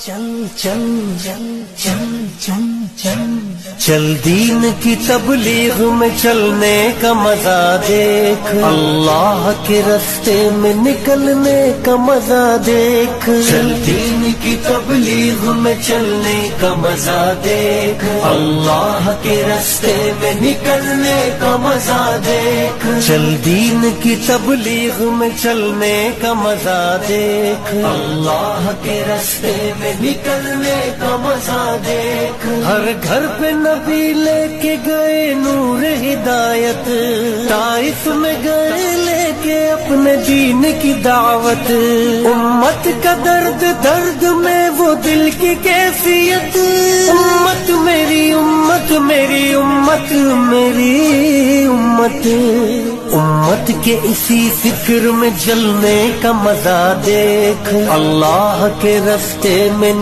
چل چل چل چل چل چل چل دین کی تبلیغ میں چلنے کا مزہ دیکھ، اللہ کے راستے میں نکلنے کا مزہ دیکھ، چل دین کی تبلیغ میں چلنے کا مزہ دیکھ، اللہ کے راستے میں نکلنے کا مزہ دیکھ، چل دین کی تبلیغ میں چلنے کا مزہ دیکھ، اللہ کے راستے میں نکلنے کا مزہ دیکھ، ہر گھر پہ نبی لے کے گئے نور ہدایت، طائف میں گئے لے کے اپنے دین کی دعوت، امت کا درد درد میں وہ دل کی کیفیت، امت میری امت میری امت میری امت، امت کے اسی فکر میں جلنے کا مزہ دیکھ، اللہ کے راستے میں